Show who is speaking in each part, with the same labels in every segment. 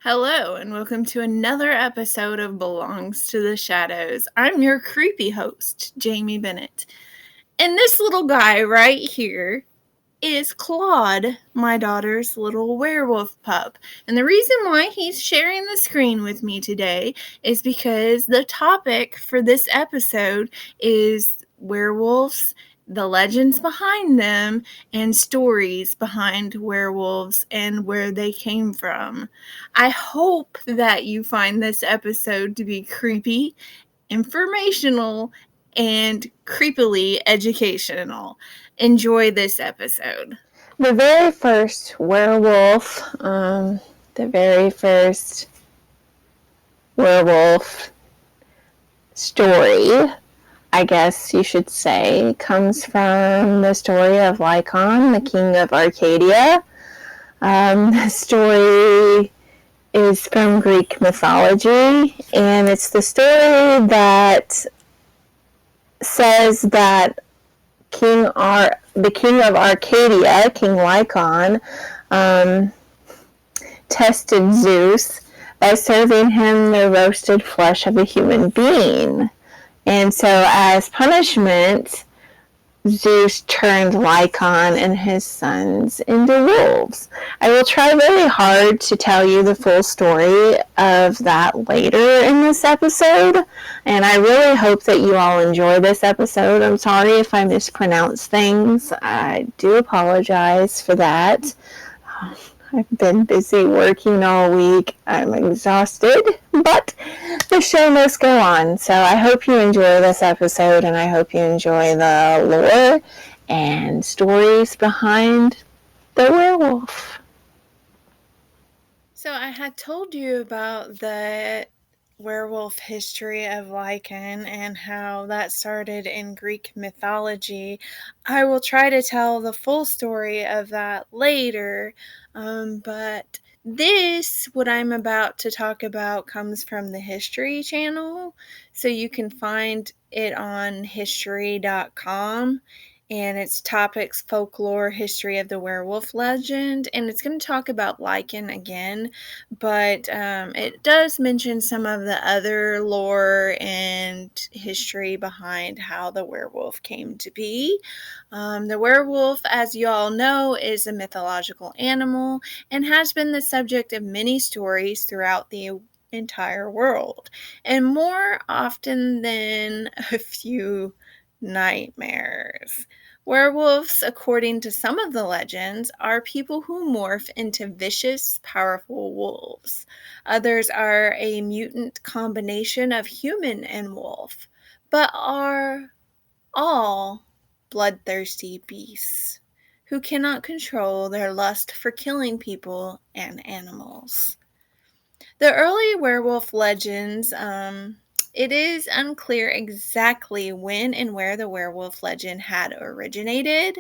Speaker 1: Hello, and welcome to another episode of Belongs to the Shadows. I'm your creepy host, Jamie Bennett. And this little guy right here is Claude, my daughter's little werewolf pup. And the reason why he's sharing the screen with me today is because the topic for this episode is werewolves, the legends behind them, and stories behind werewolves and where they came from. I hope that you find this episode to be creepy, informational, and creepily educational. Enjoy this episode.
Speaker 2: The very first werewolf, the very first werewolf story, I guess you should say, comes from the story of Lycon, the king of Arcadia. The story is from Greek mythology, and it's the story that says that the king of Arcadia, King Lycon, tested Zeus by serving him the roasted flesh of a human being. And so as punishment, Zeus turned Lycon and his sons into wolves. I will try very hard to tell you the full story of that later in this episode, and I really hope that you all enjoy this episode. I'm sorry if I mispronounce things. I do apologize for that. I've been busy working all week. I'm exhausted, but the show must go on. So I hope you enjoy this episode, and I hope you enjoy the lore and stories behind the werewolf.
Speaker 1: So I had told you about the werewolf history of Lycan and how that started in Greek mythology. I will try to tell the full story of that later, but what I'm about to talk about comes from the History Channel, so you can find it on history.com. And it's topics, folklore, history of the werewolf legend, and it's going to talk about Lycan again, but it does mention some of the other lore and history behind how the werewolf came to be. The werewolf, as you all know, is a mythological animal and has been the subject of many stories throughout the entire world, and more often than a few nightmares. Werewolves, according to some of the legends, are people who morph into vicious, powerful wolves. Others are a mutant combination of human and wolf, but are all bloodthirsty beasts who cannot control their lust for killing people and animals. The early werewolf legends, it is unclear exactly when and where the werewolf legend had originated.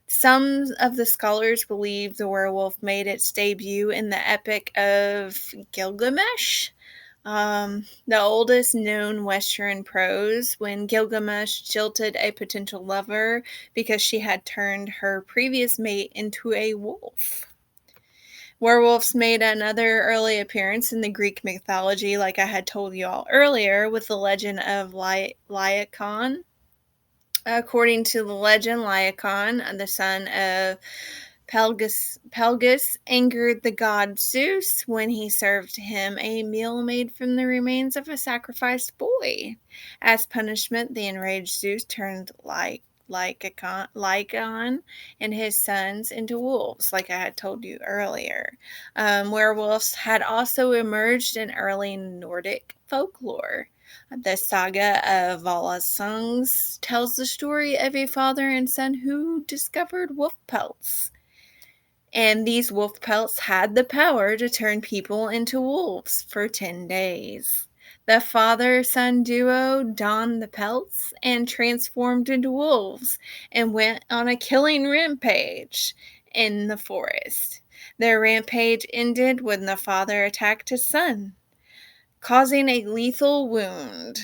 Speaker 1: Some of the scholars believe the werewolf made its debut in the Epic of Gilgamesh, the oldest known Western prose, when Gilgamesh jilted a potential lover because she had turned her previous mate into a wolf. Werewolves made another early appearance in the Greek mythology, like I had told you all earlier, with the legend of Lycaon. According to the legend, Lycaon, the son of Pelgus, angered the god Zeus when he served him a meal made from the remains of a sacrificed boy. As punishment, the enraged Zeus turned Lycaon and his sons into wolves, like I had told you earlier. Werewolves had also emerged in early Nordic folklore. The saga of Volsungs tells the story of a father and son who discovered wolf pelts. And these wolf pelts had the power to turn people into wolves for 10 days. The father-son duo donned the pelts and transformed into wolves and went on a killing rampage in the forest. Their rampage ended when the father attacked his son, causing a lethal wound.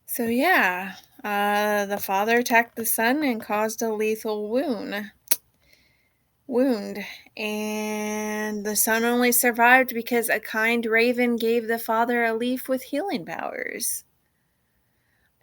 Speaker 1: So yeah, the father attacked the son and caused a lethal wound. wound, and the son only survived because a kind raven gave the father a leaf with healing powers.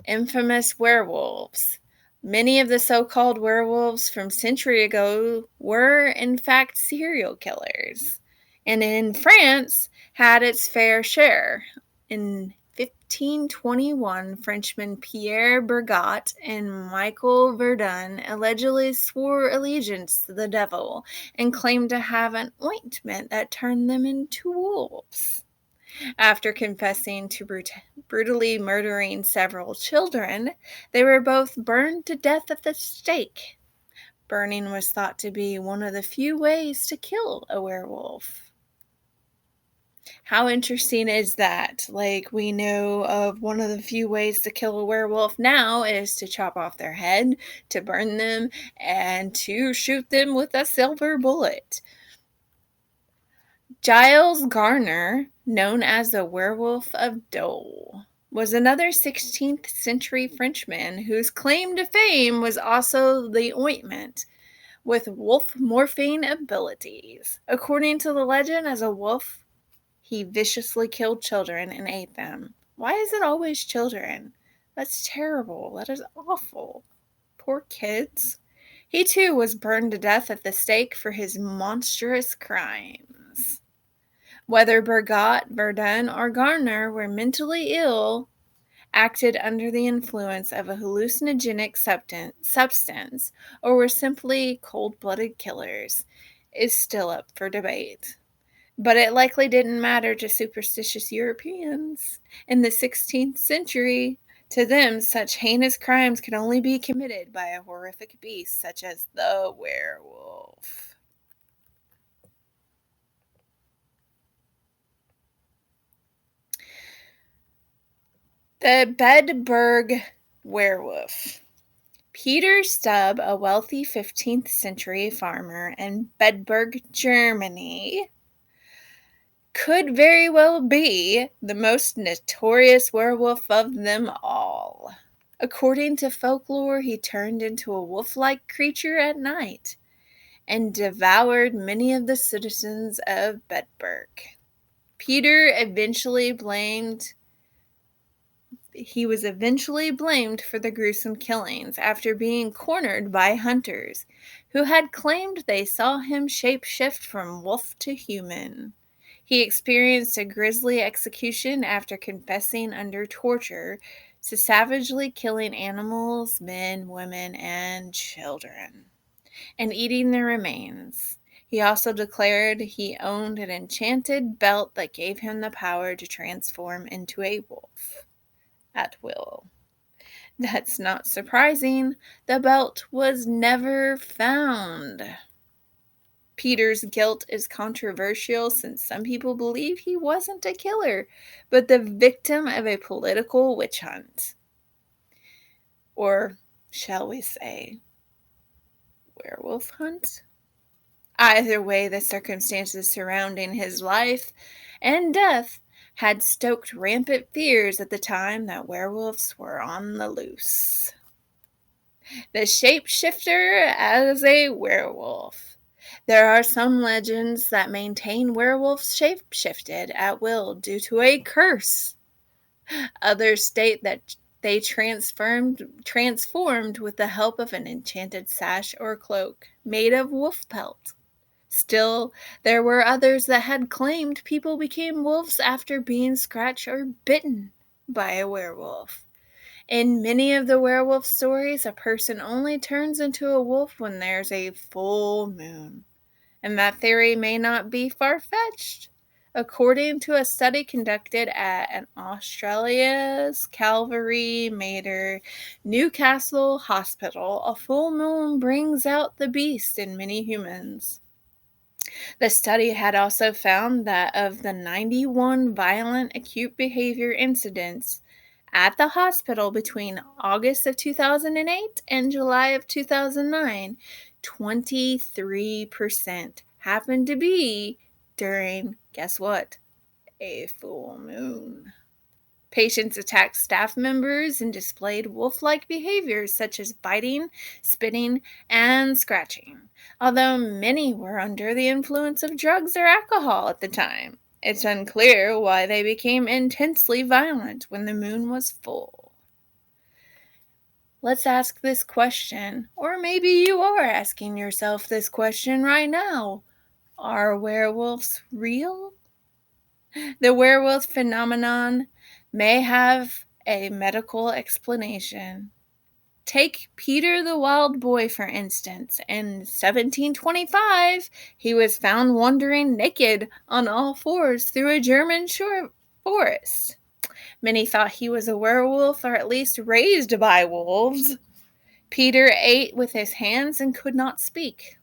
Speaker 1: Infamous werewolves. Many of the so-called werewolves from centuries ago were, in fact, serial killers, and in France had its fair share. In 1521, Frenchmen Pierre Bergot and Michael Verdun allegedly swore allegiance to the devil and claimed to have an ointment that turned them into wolves. After confessing to brutally murdering several children, they were both burned to death at the stake. Burning was thought to be one of the few ways to kill a werewolf. How interesting is that? Like, we know of one of the few ways to kill a werewolf now is to chop off their head, to burn them, and to shoot them with a silver bullet. Giles Garner, known as the Werewolf of Dole, was another 16th century Frenchman whose claim to fame was also the ointment with wolf morphine abilities. According to the legend, as a wolf, he viciously killed children and ate them. Why is it always children? That's terrible. That is awful. Poor kids. He too was burned to death at the stake for his monstrous crimes. Whether Bergot, Verdun, or Garner were mentally ill, acted under the influence of a hallucinogenic substance, or were simply cold-blooded killers, is still up for debate. But it likely didn't matter to superstitious Europeans. In the 16th century, to them, such heinous crimes could only be committed by a horrific beast such as the werewolf. The Bedburg werewolf. Peter Stubb, a wealthy 15th century farmer in Bedburg, Germany, could very well be the most notorious werewolf of them all. According to folklore, he turned into a wolf-like creature at night and devoured many of the citizens of Bedburg. Peter was eventually blamed for the gruesome killings after being cornered by hunters who had claimed they saw him shapeshift from wolf to human. He experienced a grisly execution after confessing under torture to savagely killing animals, men, women, and children, and eating their remains. He also declared he owned an enchanted belt that gave him the power to transform into a wolf at will. That's not surprising. The belt was never found. Peter's guilt is controversial since some people believe he wasn't a killer, but the victim of a political witch hunt. Or, shall we say, werewolf hunt? Either way, the circumstances surrounding his life and death had stoked rampant fears at the time that werewolves were on the loose. The shapeshifter as a werewolf. There are some legends that maintain werewolves shapeshifted at will due to a curse. Others state that they transformed with the help of an enchanted sash or cloak made of wolf pelt. Still, there were others that had claimed people became wolves after being scratched or bitten by a werewolf. In many of the werewolf stories, a person only turns into a wolf when there's a full moon. And that theory may not be far-fetched. According to a study conducted at an Australia's Calvary Mater Newcastle Hospital, a full moon brings out the beast in many humans. The study had also found that of the 91 violent acute behavior incidents at the hospital between August of 2008 and July of 2009, 23% happened to be during, guess what, a full moon. Patients attacked staff members and displayed wolf-like behaviors such as biting, spitting, and scratching, although many were under the influence of drugs or alcohol at the time. It's unclear why they became intensely violent when the moon was full. Let's ask this question, or maybe you are asking yourself this question right now. Are werewolves real? The werewolf phenomenon may have a medical explanation. Take Peter the Wild Boy, for instance. In 1725, he was found wandering naked on all fours through a German forest. Many thought he was a werewolf, or at least raised by wolves. Peter ate with his hands and could not speak.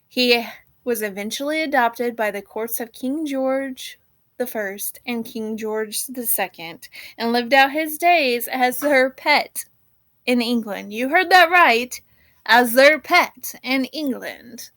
Speaker 1: He was eventually adopted by the courts of King George I and King George II and lived out his days as their pet in England. You heard that right, as their pet in England.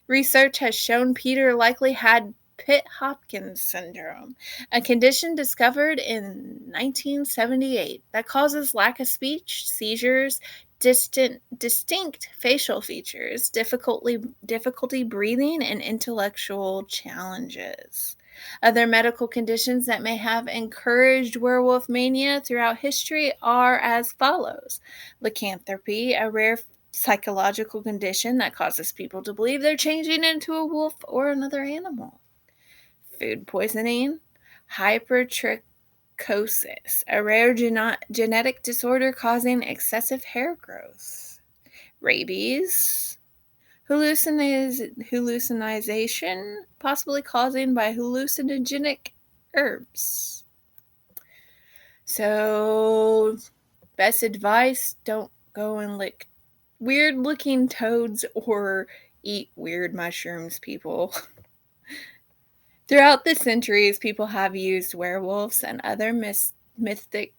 Speaker 1: Research has shown Peter likely had Pitt-Hopkins syndrome, a condition discovered in 1978 that causes lack of speech, seizures, distinct facial features, difficulty breathing, and intellectual challenges. Other medical conditions that may have encouraged werewolf mania throughout history are as follows: lycanthropy, a rare psychological condition that causes people to believe they're changing into a wolf or another animal; food poisoning; hypertrichosis, a rare genetic disorder causing excessive hair growth; rabies; hallucination, possibly caused by hallucinogenic herbs. So, best advice, don't go and lick weird looking toads or eat weird mushrooms, people. Throughout the centuries, people have used werewolves and other mythic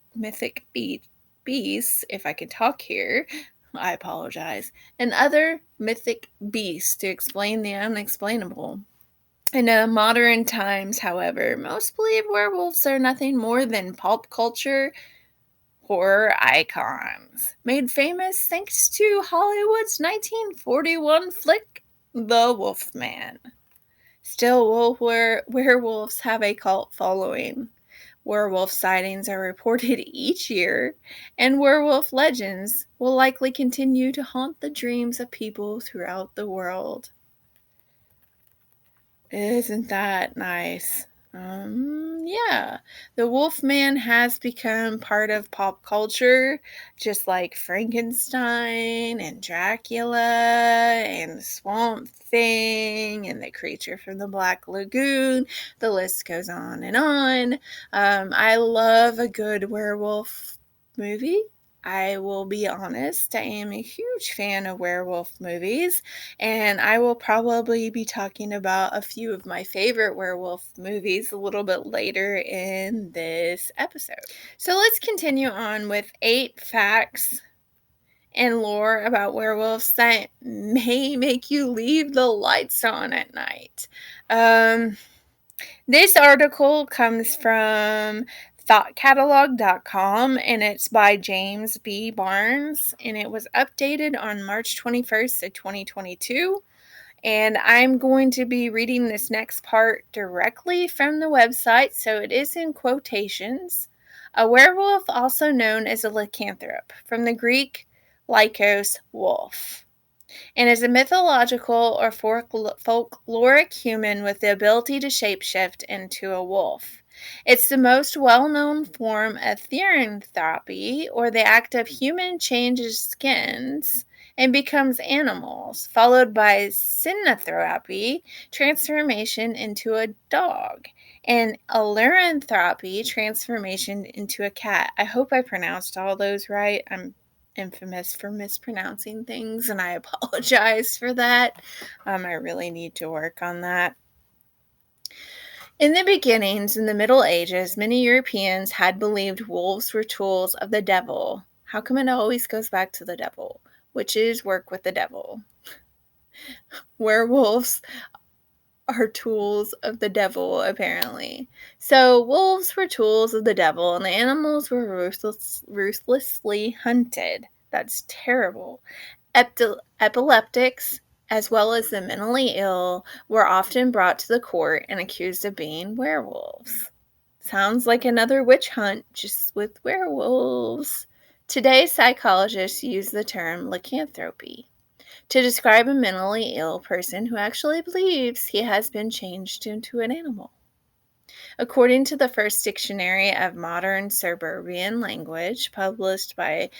Speaker 1: beasts, if I can talk here, I apologize, and other mythic beasts to explain the unexplainable. In modern times, however, most believe werewolves are nothing more than pulp culture horror icons, made famous thanks to Hollywood's 1941 flick, The Wolfman. Still, werewolves have a cult following. Werewolf sightings are reported each year, and werewolf legends will likely continue to haunt the dreams of people throughout the world. Isn't that nice? Yeah. The Wolfman has become part of pop culture, just like Frankenstein and Dracula and the Swamp Thing and the Creature from the Black Lagoon. The list goes on and on. I love a good werewolf movie. I will be honest, I am a huge fan of werewolf movies, and I will probably be talking about a few of my favorite werewolf movies a little bit later in this episode. So let's continue on with 8 facts and lore about werewolves that may make you leave the lights on at night. This article comes from thoughtcatalog.com, and it's by James B. Barnes, and it was updated on March 21st of 2022. And I'm going to be reading this next part directly from the website, so it is in quotations. A werewolf, also known as a lycanthrope, from the Greek lycos, wolf, and is a mythological or folkloric human with the ability to shapeshift into a wolf. It's the most well-known form of therianthropy, or the act of human changes skins and becomes animals, followed by synanthropy, transformation into a dog, and alloranthropy, transformation into a cat. I hope I pronounced all those right. I'm infamous for mispronouncing things, and I apologize for that. I really need to work on that. In the beginnings, in the Middle Ages, many Europeans had believed wolves were tools of the devil. How come it always goes back to the devil? Witches work with the devil. Werewolves are tools of the devil, apparently. So, wolves were tools of the devil, and the animals were ruthlessly hunted. That's terrible. Epileptics, as well as the mentally ill, were often brought to the court and accused of being werewolves. Sounds like another witch hunt, just with werewolves. Today, psychologists use the term lycanthropy to describe a mentally ill person who actually believes he has been changed into an animal. According to the first dictionary of modern Serbian language, published by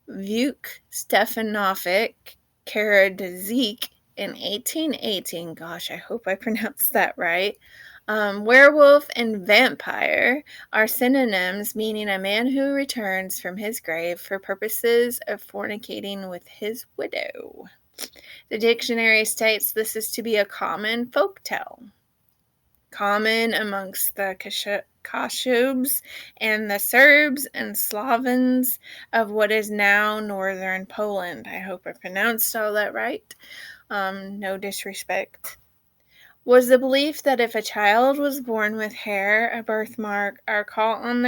Speaker 1: Vuk Stefanovic Karadzic in 1818, gosh, I hope I pronounced that right. Werewolf and vampire are synonyms meaning a man who returns from his grave for purposes of fornicating with his widow. The dictionary states this is to be a common folk tale, common amongst the Kashubs and the Serbs and Slavons of what is now northern Poland. I hope I pronounced all that right. No disrespect. Was the belief that if a child was born with hair, a birthmark, or cowl on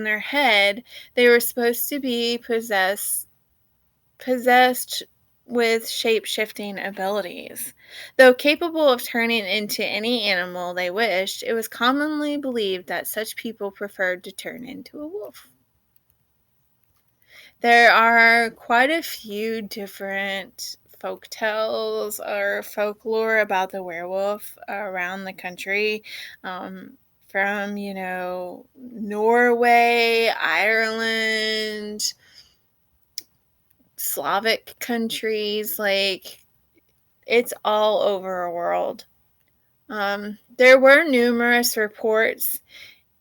Speaker 1: their head, they were supposed to be possessed with shape-shifting abilities. Though capable of turning into any animal they wished, it was commonly believed that such people preferred to turn into a wolf. There are quite a few different folk tales or folklore about the werewolf around the country. From, Norway, Ireland, Slavic countries, like it's all over the world. There were numerous reports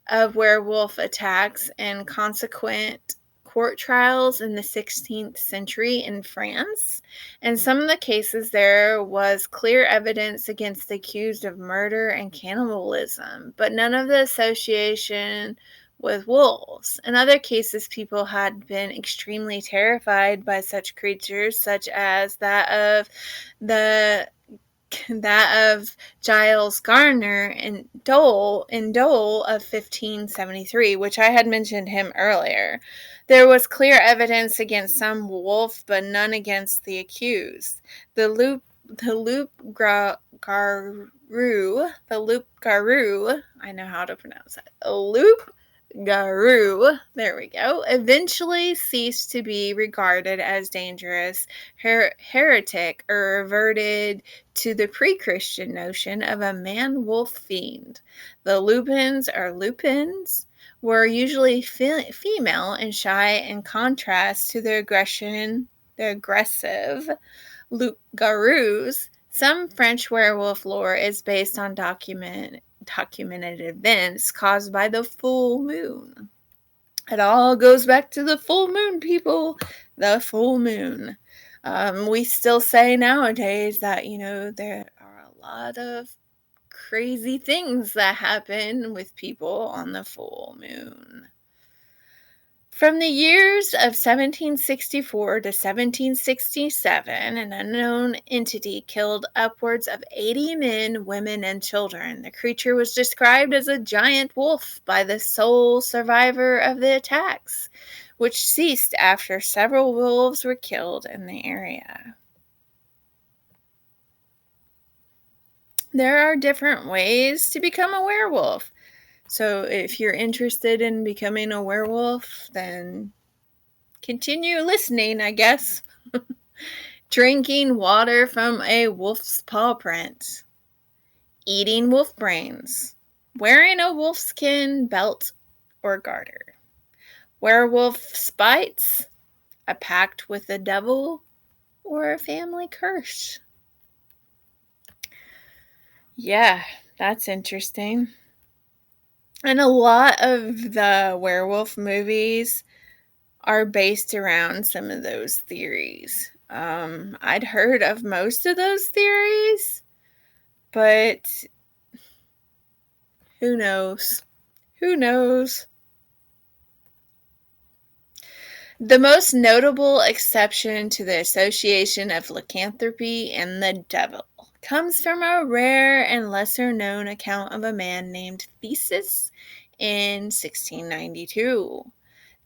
Speaker 1: of werewolf attacks and consequent court trials in the 16th century in France. In some of the cases, there was clear evidence against the accused of murder and cannibalism, but none of the association with wolves. In other cases, people had been extremely terrified by such creatures, such as that of Giles Gardner in Dole of 1573, which I had mentioned him earlier. There was clear evidence against some wolf, but none against the accused. The loup garou, I know how to pronounce that. Loup garou, there we go, eventually ceased to be regarded as dangerous heretic or reverted to the pre-Christian notion of a man-wolf fiend. The lupins were usually female and shy in contrast to the aggressive loup-garous. Some French werewolf lore is based on documented events caused by the full moon. It all goes back to the full moon, people. The full moon. We still say nowadays that, there are a lot of crazy things that happen with people on the full moon. From the years of 1764 to 1767, an unknown entity killed upwards of 80 men, women, and children. The creature was described as a giant wolf by the sole survivor of the attacks, which ceased after several wolves were killed in the area. There are different ways to become a werewolf. So if you're interested in becoming a werewolf, then continue listening, I guess. Drinking water from a wolf's paw print. Eating wolf brains. Wearing a wolfskin belt or garter. Werewolf spites. A pact with the devil. Or a family curse. Yeah, that's interesting. And a lot of the werewolf movies are based around some of those theories. I'd heard of most of those theories, but who knows? Who knows? The most notable exception to the association of lycanthropy and the devil comes from a rare and lesser known account of a man named Theseus in 1692.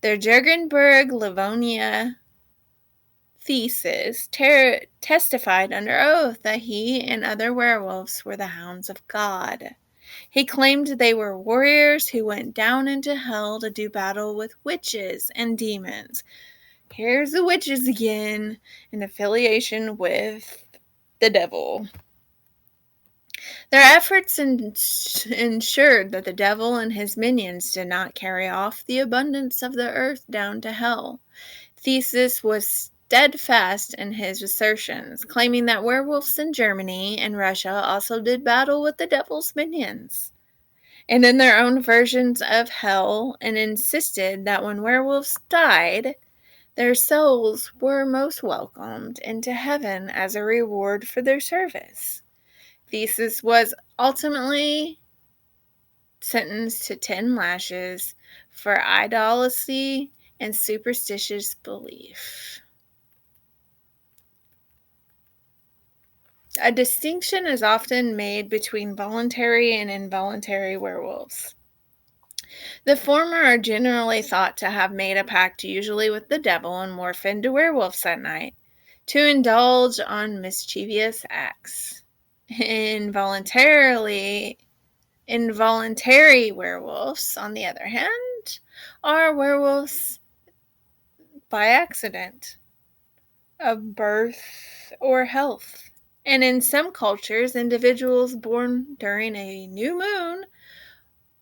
Speaker 1: The Jurgenberg Livonia Theseus testified under oath that he and other werewolves were the hounds of God. He claimed they were warriors who went down into hell to do battle with witches and demons. Here's the witches again, in affiliation with the devil. Their efforts ensured that the devil and his minions did not carry off the abundance of the earth down to hell. Theseus was steadfast in his assertions, claiming that werewolves in Germany and Russia also did battle with the devil's minions and in their own versions of hell, and insisted that when werewolves died, their souls were most welcomed into heaven as a reward for their service. Theseus was ultimately sentenced to 10 lashes for idolatry and superstitious belief. A distinction is often made between voluntary and involuntary werewolves. The former are generally thought to have made a pact, usually with the devil, and morph into werewolves at night to indulge on mischievous acts. Involuntary werewolves, on the other hand, are werewolves by accident, of birth or health. And in some cultures, individuals born during a new moon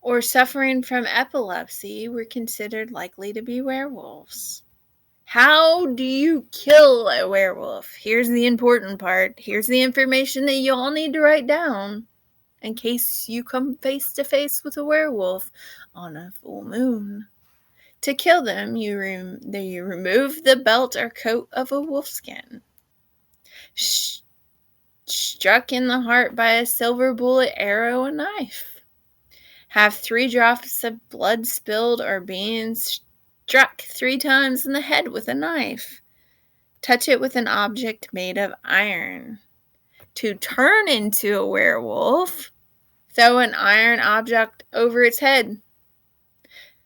Speaker 1: or suffering from epilepsy were considered likely to be werewolves. How do you kill a werewolf? Here's the important part. Here's the information that you all need to write down in case you come face to face with a werewolf on a full moon. To kill them, you remove the belt or coat of a wolfskin. Struck in the heart by a silver bullet, arrow, and knife. Have 3 drops of blood spilled or being struck 3 times in the head with a knife. Touch it with an object made of iron. To turn into a werewolf, throw an iron object over its head.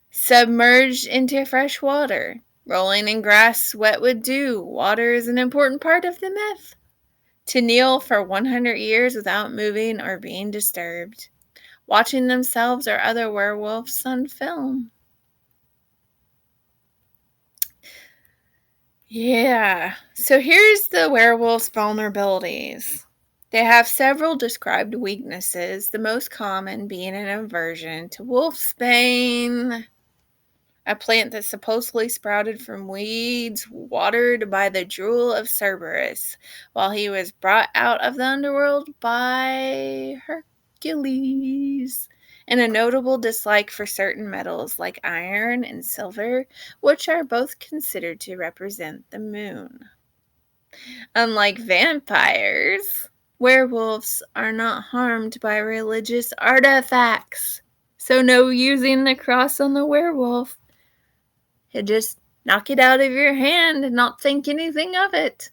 Speaker 1: Submerged into fresh water. Rolling in grass wet with dew. Water is an important part of the myth. To kneel for 100 years without moving or being disturbed. Watching themselves or other werewolves on film. Yeah, so here's the werewolf's vulnerabilities. They have several described weaknesses, the most common being an aversion to wolfsbane, a plant that supposedly sprouted from weeds watered by the drool of Cerberus, while he was brought out of the underworld by Hercules, and a notable dislike for certain metals like iron and silver, which are both considered to represent the moon. Unlike vampires, werewolves are not harmed by religious artifacts, so no using the cross on the werewolf. You just knock it out of your hand and not think anything of it.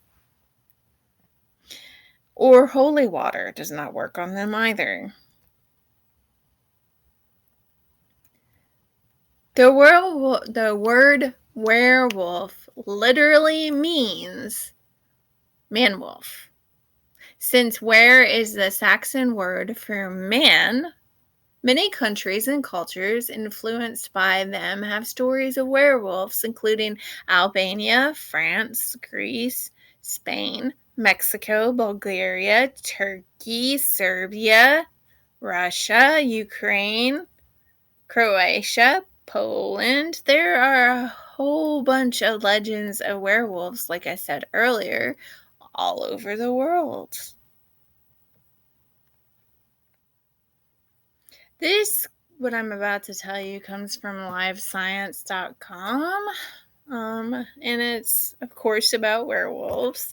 Speaker 1: Or holy water does not work on them either. The word werewolf literally means man-wolf. Since were is the Saxon word for man, many countries and cultures influenced by them have stories of werewolves, including Albania, France, Greece, Spain, Mexico, Bulgaria, Turkey, Serbia, Russia, Ukraine, Croatia, Poland. There are a whole bunch of legends of werewolves, like I said earlier, all over the world. What I'm about to tell you, comes from livescience.com, and it's, of course, about werewolves.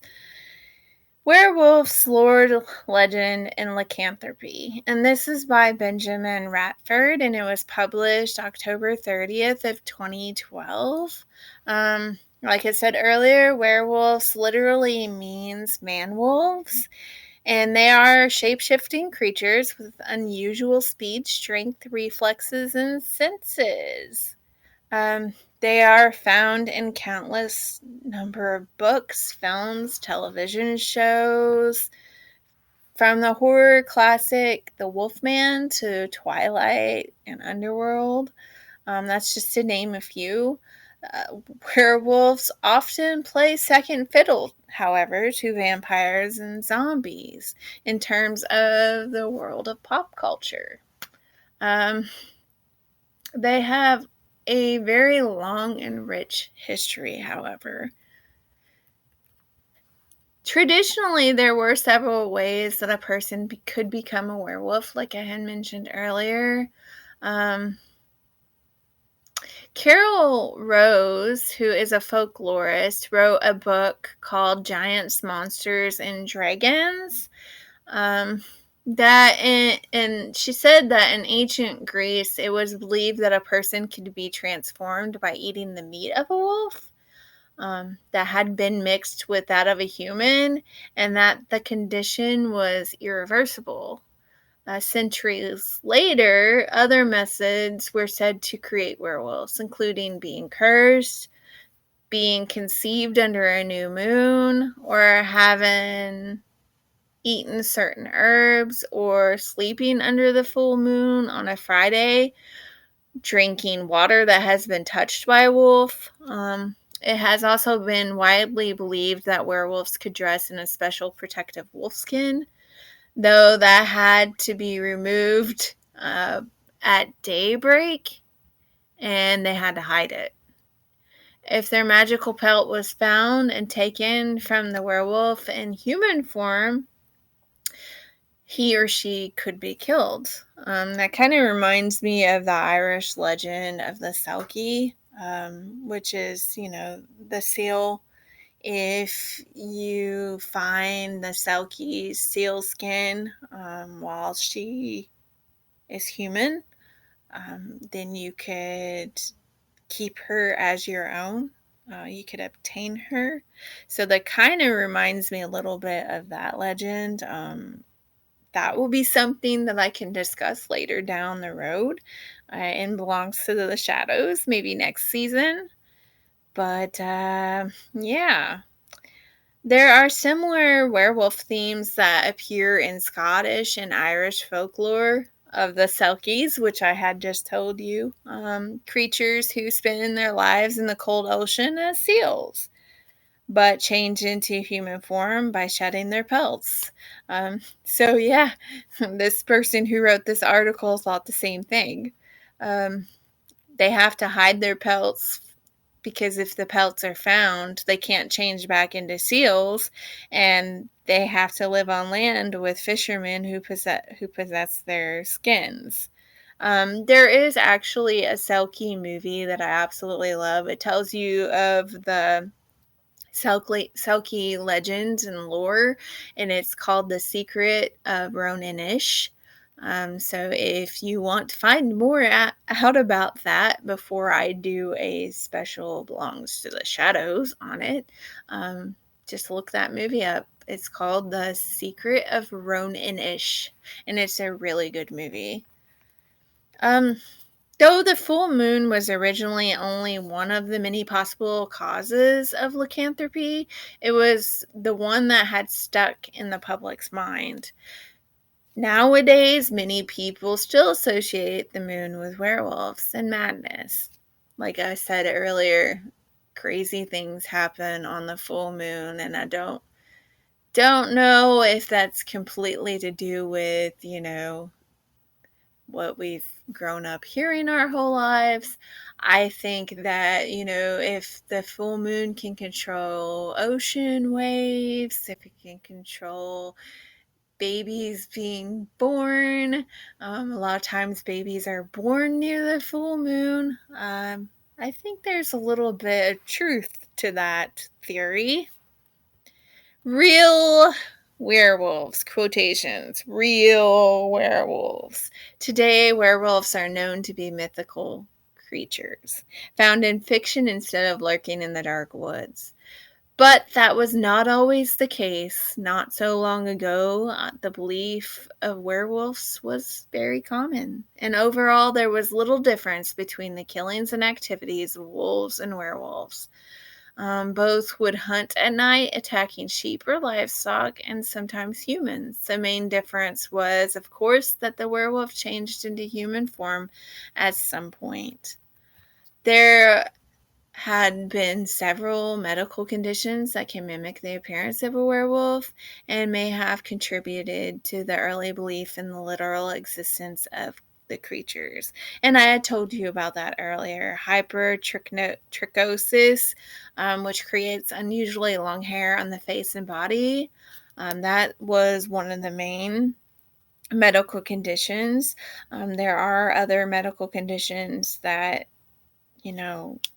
Speaker 1: Werewolves, Lord, Legend, and Lycanthropy. And this is by Benjamin Ratford, and it was published October 30th of 2012. Like I said earlier, werewolves literally means man-wolves. And they are shape-shifting creatures with unusual speed, strength, reflexes, and senses. They are found in countless number of books, films, television shows, from the horror classic The Wolfman to Twilight and Underworld. That's just to name a few. Uh, Werewolves often play second fiddle, however, to vampires and zombies in terms of the world of pop culture. Um, they have a very long and rich history, however. Traditionally, there were several ways that a person could become a werewolf, like I had mentioned earlier. Um, Carol Rose, who is a folklorist, wrote a book called Giants, Monsters, and Dragons. And she said that in ancient Greece, it was believed that a person could be transformed by eating the meat of a wolf. That had been mixed with that of a human, and that the condition was irreversible. Centuries later, other methods were said to create werewolves, including being cursed, being conceived under a new moon, or having eaten certain herbs, or sleeping under the full moon on a Friday, drinking water that has been touched by a wolf. It has also been widely believed that werewolves could dress in a special protective wolf skin, though that had to be removed at daybreak, and they had to hide it. If their magical pelt was found and taken from the werewolf in human form, he or she could be killed. That kind of reminds me of the Irish legend of the Selkie, which is, the seal. If you find the Selkie's seal skin while she is human, then you could keep her as your own. You could obtain her. So that kind of reminds me a little bit of that legend. That will be something that I can discuss later down the road and belongs to the shadows, maybe next season. But yeah. There are similar werewolf themes that appear in Scottish and Irish folklore of the Selkies, which I had just told you. Creatures who spend their lives in the cold ocean as seals, but change into human form by shedding their pelts. So, yeah, this person who wrote this article thought the same thing. Um, they have to hide their pelts because if the pelts are found, they can't change back into seals, and they have to live on land with fishermen who possess their skins. There is actually a Selkie movie that I absolutely love. It tells you of the Selkie legends and lore, and it's called The Secret of Ronin-ish. So if you want to find more out about that before I do a special Belongs to the Shadows on it, just look that movie up. It's called The Secret of Ronin-ish, and it's a really good movie. Though the full moon was originally only one of the many possible causes of lycanthropy, it was the one that had stuck in the public's mind. Nowadays, many people still associate the moon with werewolves and madness. Like I said earlier, crazy things happen on the full moon, and I don't know if that's completely to do with, what we've grown up hearing our whole lives. I think that, if the full moon can control ocean waves, if it can control babies being born, a lot of times babies are born near the full moon. I think there's a little bit of truth to that theory. Real werewolves, quotations, real werewolves. Today, werewolves are known to be mythical creatures, found in fiction instead of lurking in the dark woods. But that was not always the case. Not so long ago, the belief of werewolves was very common. And overall, there was little difference between the killings and activities of wolves and werewolves. Both would hunt at night, attacking sheep or livestock, and sometimes humans. The main difference was, of course, that the werewolf changed into human form at some point. There had been several medical conditions that can mimic the appearance of a werewolf and may have contributed to the early belief in the literal existence of the creatures. And I had told you about that earlier. Hypertrichosis, which creates unusually long hair on the face and body. That was one of the main medical conditions. There are other medical conditions that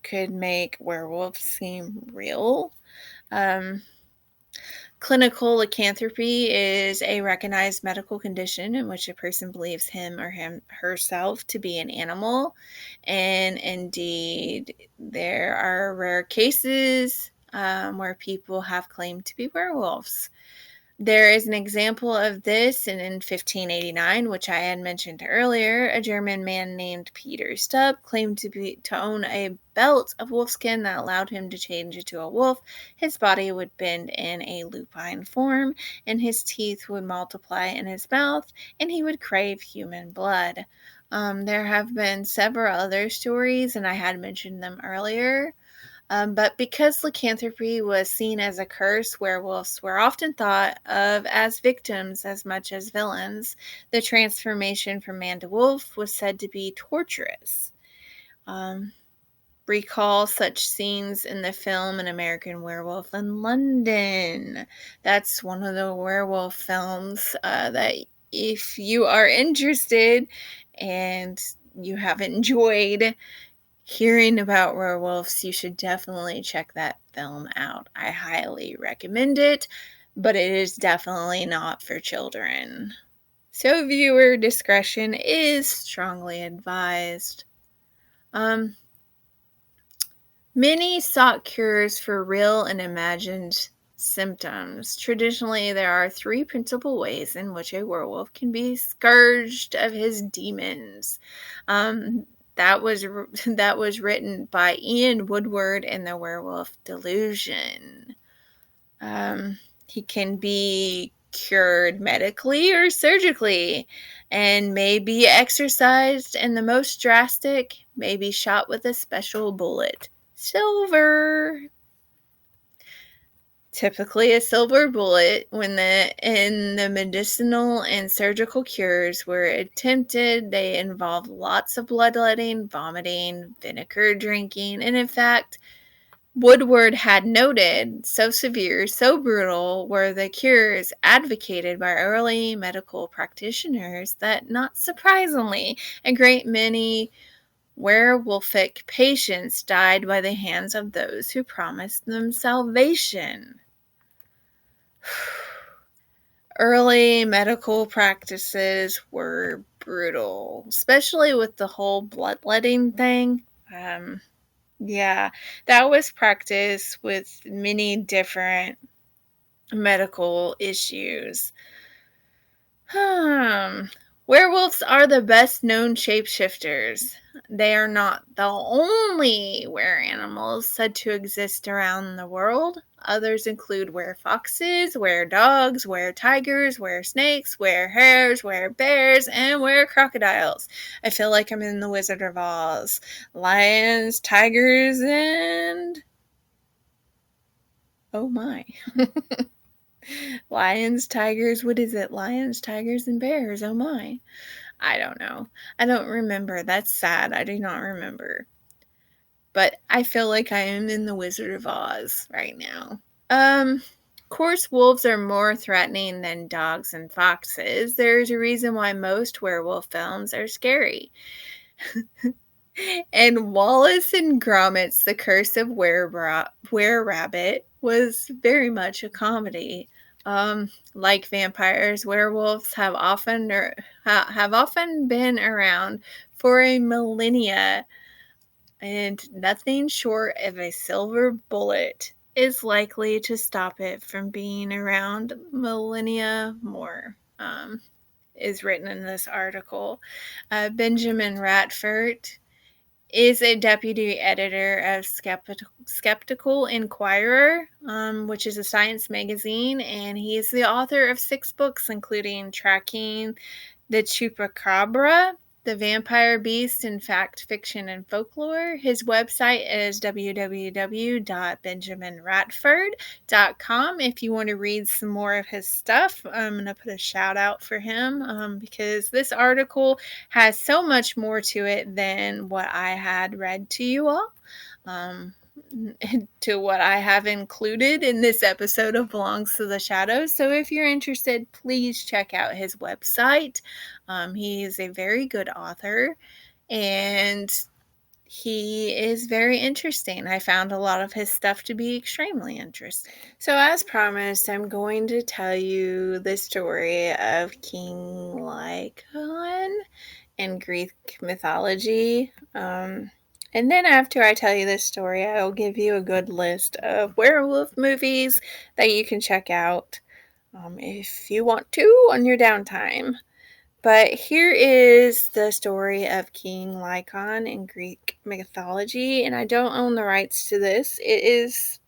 Speaker 1: could make werewolves seem real. Clinical lycanthropy is a recognized medical condition in which a person believes him or herself to be an animal. And indeed, there are rare cases where people have claimed to be werewolves. There is an example of this in 1589, which I had mentioned earlier. A German man named Peter Stubb claimed to own a belt of wolfskin that allowed him to change into a wolf. His body would bend in a lupine form, and his teeth would multiply in his mouth, and he would crave human blood. There have been several other stories, and I had mentioned them earlier. But because lycanthropy was seen as a curse, werewolves were often thought of as victims as much as villains. The transformation from man to wolf was said to be torturous. Recall such scenes in the film An American Werewolf in London. That's one of the werewolf films that if you are interested and you have enjoyed hearing about werewolves, you should definitely check that film out. I highly recommend it, but it is definitely not for children. So viewer discretion is strongly advised. Many sought cures for real and imagined symptoms. Traditionally, there are three principal ways in which a werewolf can be scourged of his demons. That was written by Ian Woodward in The Werewolf Delusion. He can be cured medically or surgically and may be exorcised, and the most drastic may be shot with a special bullet. Silver. Typically a silver bullet. When the medicinal and surgical cures were attempted, they involved lots of bloodletting, vomiting, vinegar drinking, and in fact, Woodward had noted so severe, so brutal were the cures advocated by early medical practitioners that, not surprisingly, a great many werewolfic patients died by the hands of those who promised them salvation. Early medical practices were brutal, especially with the whole bloodletting thing. Yeah, that was practiced with many different medical issues. Werewolves are the best known shapeshifters. They are not the only were-animals said to exist around the world. Others include were-foxes, were-dogs, were-tigers, were-snakes, were-hares, were-bears, and were-crocodiles. I feel like I'm in the Wizard of Oz. Lions, tigers, and... oh my. Lions, tigers, what is it? Lions, tigers, and bears. Oh my. I don't know. I don't remember. That's sad. I do not remember. But I feel like I am in the Wizard of Oz right now. Of course, wolves are more threatening than dogs and foxes. There's a reason why most werewolf films are scary. And Wallace and Gromit's The Curse of Were-Rabbit was very much a comedy. Like vampires, werewolves have often been around for a millennia, and nothing short of a silver bullet is likely to stop it from being around millennia more, is written in this article. Benjamin Radford is a deputy editor of Skeptical Inquirer, which is a science magazine, and he is the author of 6 books, including Tracking the Chupacabra, The Vampire Beast in Fact, Fiction, and Folklore. His website is www.benjaminradford.com. If you want to read some more of his stuff, I'm going to put a shout out for him because this article has so much more to it than what I had read to you all. To what I have included in this episode of Belongs to the Shadows. So if you're interested, please check out his website. He is a very good author, and he is very interesting. I found a lot of his stuff to be extremely interesting. So as promised, I'm going to tell you the story of King Lycaon in Greek mythology. And then after I tell you this story, I'll give you a good list of werewolf movies that you can check out if you want to on your downtime. But here is the story of King Lycaon in Greek mythology, and I don't own the rights to this. It is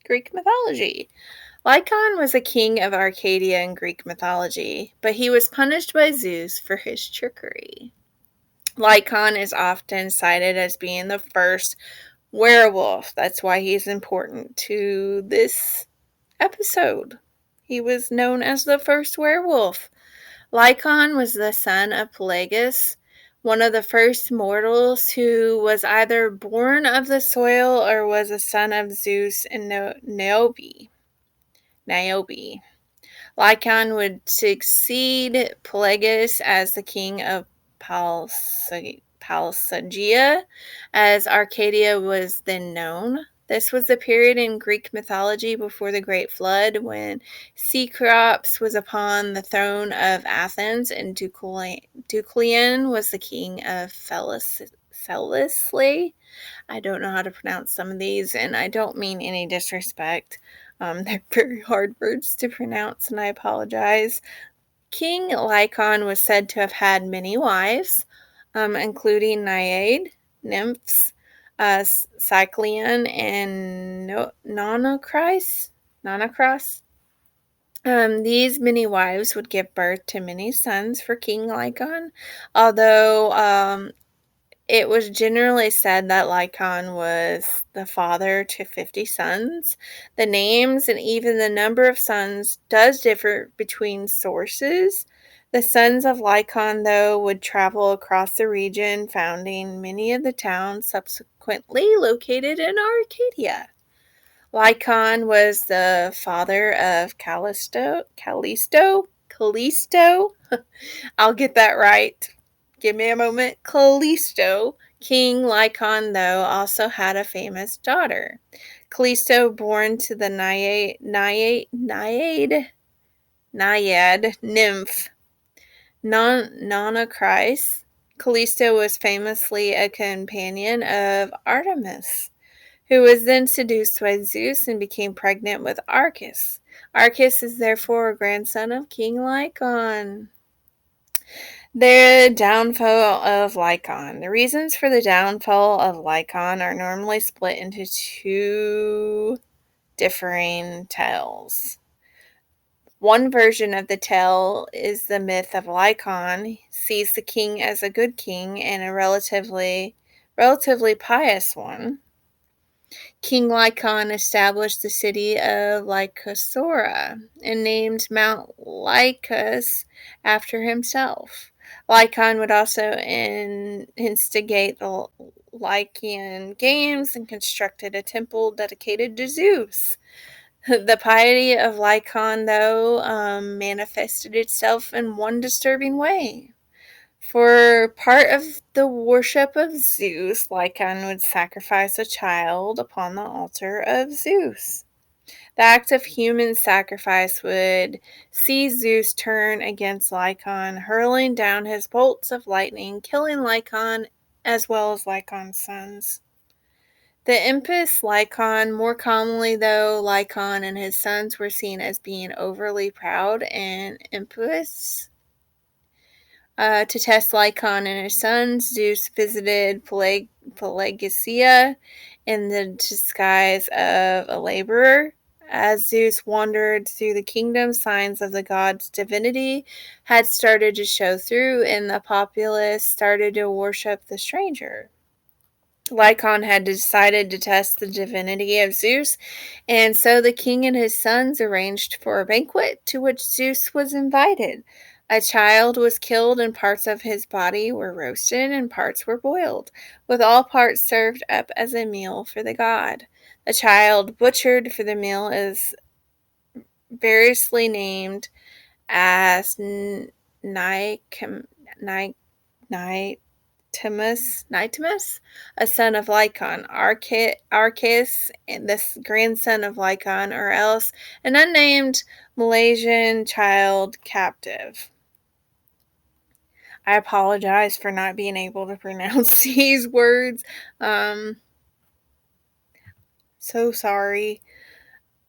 Speaker 1: Greek mythology. Lycaon was a king of Arcadia in Greek mythology, but he was punished by Zeus for his trickery. Lycaon is often cited as being the first werewolf. That's why he's important to this episode. He was known as the first werewolf. Lycaon was the son of Pelagus, one of the first mortals who was either born of the soil or was a son of Zeus and Niobe. Lycaon would succeed Pelagus as the king of Palsagia, as Arcadia was then known. This was the period in Greek mythology before the Great Flood when Cecrops was upon the throne of Athens and Deucalion was the king of Celice. I don't know how to pronounce some of these, and I don't mean any disrespect. They're very hard words to pronounce, and I apologize. King Lycaon was said to have had many wives, including Naiad, nymphs, Cycleon, and Nonocris. These many wives would give birth to many sons for King Lycaon, although it was generally said that Lycaon was the father to 50 sons. The names and even the number of sons does differ between sources. The sons of Lycaon, though, would travel across the region, founding many of the towns subsequently located in Arcadia. Lycaon was the father of Callisto. I'll get that right. Give me a moment. Callisto. King Lycaon, though, also had a famous daughter. Callisto, born to the Naiad nymph Nonocris. Callisto was famously a companion of Artemis, who was then seduced by Zeus and became pregnant with Arcas. Arcas is therefore a grandson of King Lycaon. The downfall of Lycaon. The reasons for the downfall of Lycaon are normally split into 2 differing tales. One version of the tale is the myth of Lycaon sees the king as a good king and a relatively pious one. King Lycaon established the city of Lycosora and named Mount Lycus after himself. Lycaon would also instigate the Lycian Games and constructed a temple dedicated to Zeus. The piety of Lycaon, though, manifested itself in one disturbing way. For part of the worship of Zeus, Lycaon would sacrifice a child upon the altar of Zeus. The act of human sacrifice would see Zeus turn against Lycaon, hurling down his bolts of lightning, killing Lycaon as well as Lycaon's sons. The Impus Lycon, more commonly though, Lycon and his sons were seen as being overly proud and impetuous. To test Lycon and his sons, Zeus visited Pelagia in the disguise of a laborer. As Zeus wandered through the kingdom, signs of the god's divinity had started to show through, and the populace started to worship the stranger. Lycon had decided to test the divinity of Zeus, and so the king and his sons arranged for a banquet to which Zeus was invited. A child was killed, and parts of his body were roasted and parts were boiled, with all parts served up as a meal for the god. The child butchered for the meal is variously named as Nicias, Nitimus, a son of Lycon, Arceus, the grandson of Lycon, or else an unnamed Malaysian child captive. I apologize for not being able to pronounce these words. So sorry.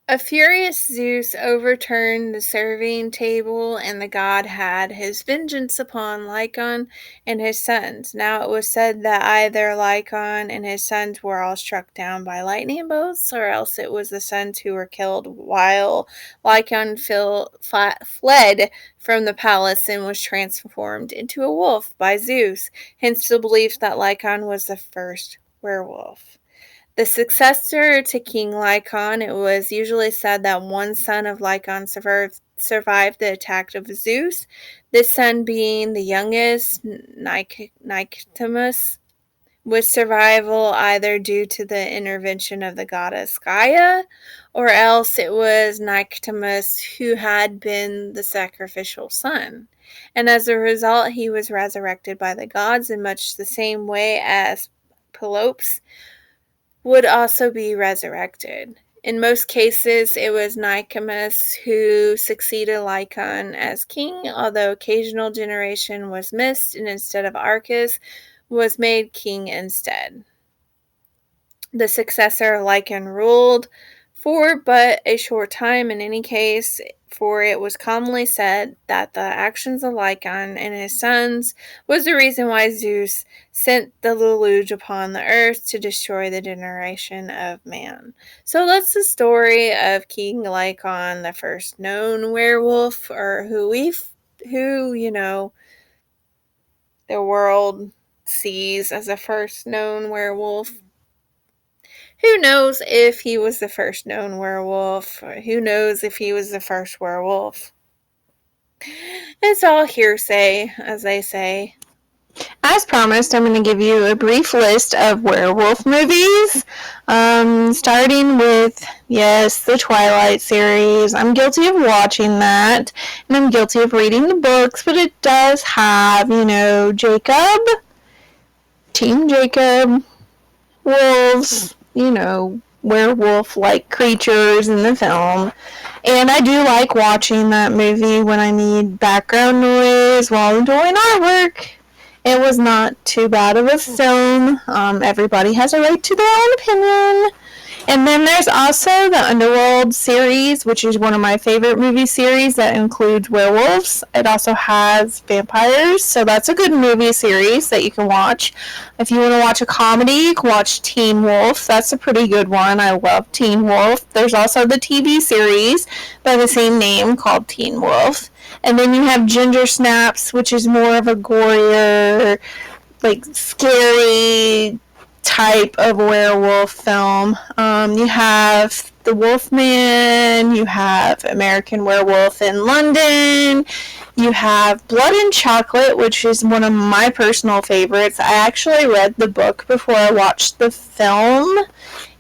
Speaker 1: A furious Zeus overturned the serving table, and the god had his vengeance upon Lycon and his sons. Now it was said that either Lycon and his sons were all struck down by lightning bolts, or else it was the sons who were killed while Lycon fled from the palace and was transformed into a wolf by Zeus, hence the belief that Lycon was the first werewolf. The successor to King Lycon, it was usually said that one son of Lycon survived the attack of Zeus, this son being the youngest, Nicias, with survival either due to the intervention of the goddess Gaia, or else it was Nicias who had been the sacrificial son. And as a result, he was resurrected by the gods in much the same way as Pelops would also be resurrected. In most cases, it was Nicias who succeeded Lycon as king, although occasional generation was missed, and instead of Arceus, was made king instead. The successor of Lycon ruled for but a short time in any case, for it was commonly said that the actions of Lycon and his sons was the reason why Zeus sent the deluge upon the earth to destroy the generation of man. So that's the story of King Lycon, the first known werewolf, or who the world sees as the first known werewolf. Who knows if he was the first known werewolf? Or who knows if he was the first werewolf? It's all hearsay, as they say.
Speaker 2: As promised, I'm going to give you a brief list of werewolf movies, starting with, yes, the Twilight series. I'm guilty of watching that, and I'm guilty of reading the books, but it does have, Jacob, Team Jacob, wolves, werewolf-like creatures in the film. And I do like watching that movie when I need background noise while I'm doing artwork. It was not too bad of a film. Everybody has a right to their own opinion. And then there's also the Underworld series, which is one of my favorite movie series that includes werewolves. It also has vampires, so that's a good movie series that you can watch. If you want to watch a comedy, you can watch Teen Wolf. That's a pretty good one. I love Teen Wolf. There's also the TV series by the same name called Teen Wolf. And then you have Ginger Snaps, which is more of a gorier, scary type of werewolf film. You have The Wolfman, you have American Werewolf in London, you have Blood and Chocolate, which is one of my personal favorites. I actually read the book before I watched the film,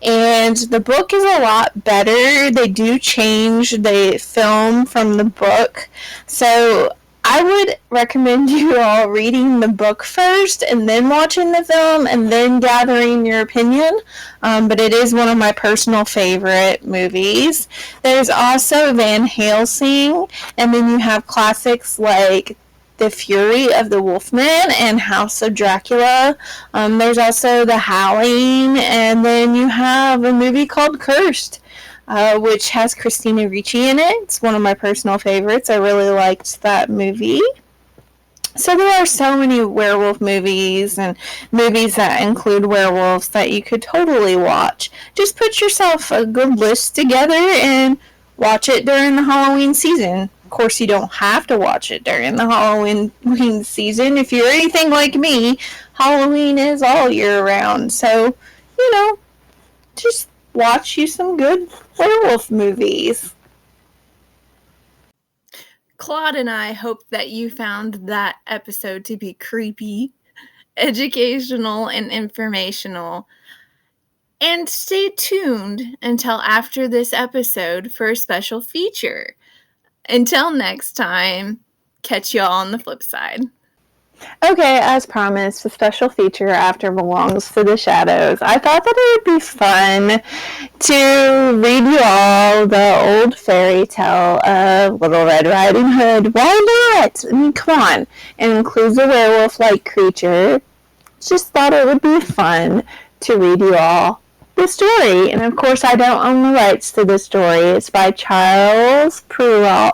Speaker 2: and the book is a lot better. They do change the film from the book, so I would recommend you all reading the book first and then watching the film and then gathering your opinion. But it is one of my personal favorite movies. There's also Van Helsing, and then you have classics like The Fury of the Wolfman and House of Dracula. There's also The Howling, and then you have a movie called Cursed, which has Christina Ricci in it. It's one of my personal favorites. I really liked that movie. So there are so many werewolf movies and movies that include werewolves that you could totally watch. Just put yourself a good list together and watch it during the Halloween season. Of course, you don't have to watch it during the Halloween season. If you're anything like me, Halloween is all year round. So, just watch you some good werewolf movies.
Speaker 1: Claude and I hope that you found that episode to be creepy, educational, and informational. And stay tuned until after this episode for a special feature. Until next time, catch y'all on the flip side.
Speaker 2: Okay, as promised, the special feature after belongs to the shadows. I thought that it would be fun to read you all the old fairy tale of Little Red Riding Hood. Why not? I mean, come on. It includes a werewolf-like creature. Just thought it would be fun to read you all the story. And of course, I don't own the rights to the story. It's by Charles Perrault.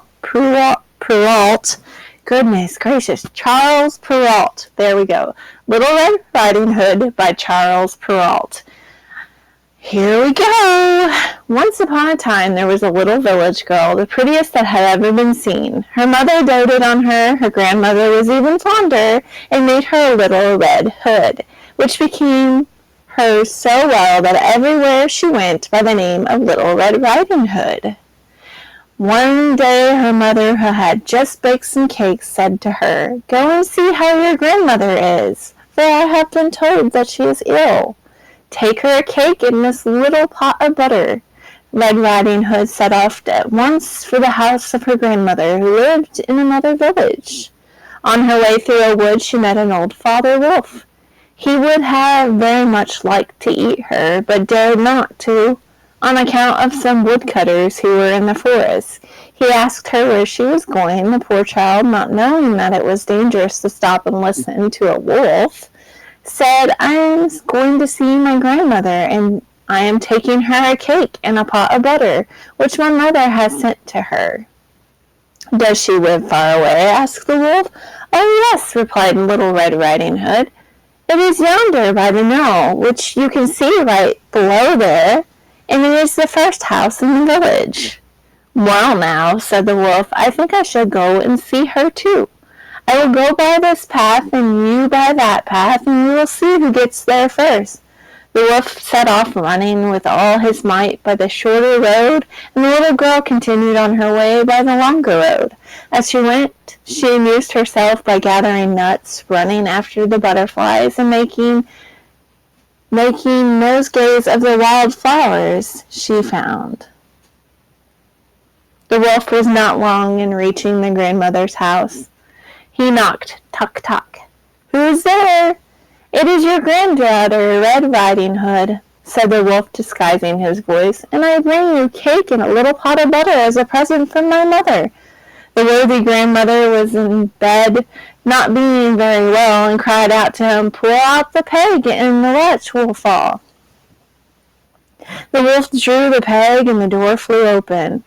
Speaker 2: Goodness gracious, Charles Perrault. There we go. Little Red Riding Hood by Charles Perrault. Here we go. Once upon a time, there was a little village girl, the prettiest that had ever been seen. Her mother doted on her, her grandmother was even fonder, and made her a little red hood, which became her so well that everywhere she went by the name of Little Red Riding Hood. One day her mother, who had just baked some cakes, said to her, "Go and see how your grandmother is, for I have been told that she is ill. Take her a cake and this little pot of butter." Red Riding Hood set off at once for the house of her grandmother, who lived in another village. On her way through a wood she met an old father wolf. He would have very much liked to eat her, but dared not to, on account of some woodcutters who were in the forest. He asked her where she was going. The poor child, not knowing that it was dangerous to stop and listen to a wolf, said, "I am going to see my grandmother, and I am taking her a cake and a pot of butter, which my mother has sent to her." "Does she live far away?" asked the wolf. "Oh, yes," replied Little Red Riding Hood. "It is yonder by the mill, which you can see right below there, and it is the first house in the village." "Well now," said the wolf, "I think I shall go and see her too. I will go by this path and you by that path, and we will see who gets there first." The wolf set off running with all his might by the shorter road, and the little girl continued on her way by the longer road. As she went, she amused herself by gathering nuts, running after the butterflies, and making nosegays of the wild flowers she found. The wolf was not long in reaching the grandmother's house. He knocked, "Tuck, tuck." "Who is there?" "It is your granddaughter, Red Riding Hood," said the wolf, disguising his voice, "and I bring you cake and a little pot of butter as a present from my mother." The worthy grandmother was in bed, not being very well, and cried out to him, "Pull out the peg and the latch will fall." The wolf drew the peg and the door flew open.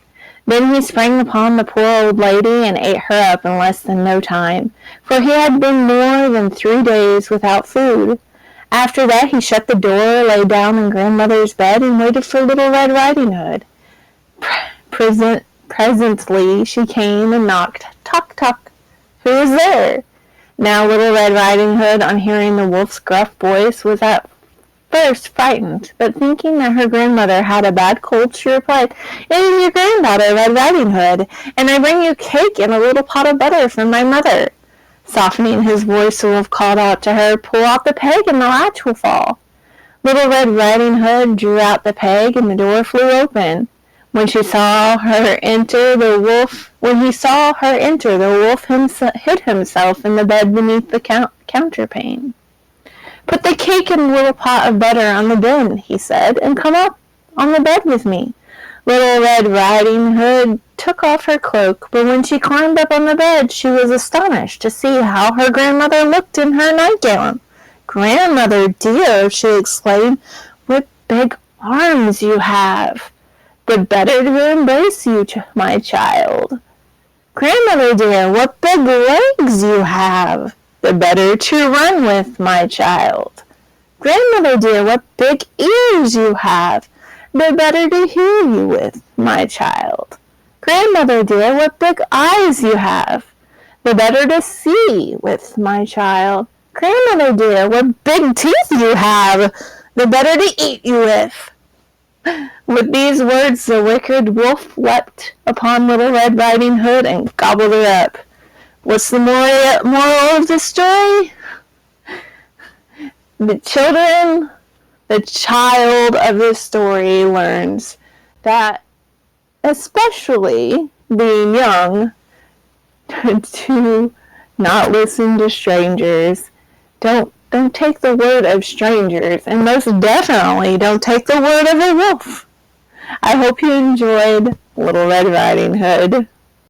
Speaker 2: Then he sprang upon the poor old lady and ate her up in less than no time, for he had been more than 3 days without food. After that he shut the door, lay down in grandmother's bed, and waited for Little Red Riding Hood. Presently she came and knocked, "Tuck, tuck." "Who is there?" Now Little Red Riding Hood, on hearing the wolf's gruff voice, was at first frightened, but thinking that her grandmother had a bad cold, she replied, "It is your granddaughter, Red Riding Hood, and I bring you cake and a little pot of butter from my mother." Softening his voice, the wolf called out to her, "Pull out the peg and the latch will fall." Little Red Riding Hood drew out the peg and the door flew open. When he saw her enter, the wolf hid himself in the bed beneath the counterpane. "Put the cake and a little pot of butter on the bin," he said, "and come up on the bed with me." Little Red Riding Hood took off her cloak, but when she climbed up on the bed she was astonished to see how her grandmother looked in her nightgown. "Grandmother dear," she exclaimed, "what big arms you have! The better to embrace you, my child." "Grandmother dear, what big legs you have! The better to run with, my child." "Grandmother dear, what big ears you have! The better to hear you with, my child." "Grandmother dear, what big eyes you have! The better to see with, my child." "Grandmother dear, what big teeth you have! The better to eat you with." With these words the wicked wolf leapt upon Little Red Riding Hood and gobbled her up. What's the moral of the story? The child of this story learns that, especially being young, to not listen to strangers. Don't take the word of strangers, and most definitely don't take the word of a wolf. I hope you enjoyed Little Red Riding Hood.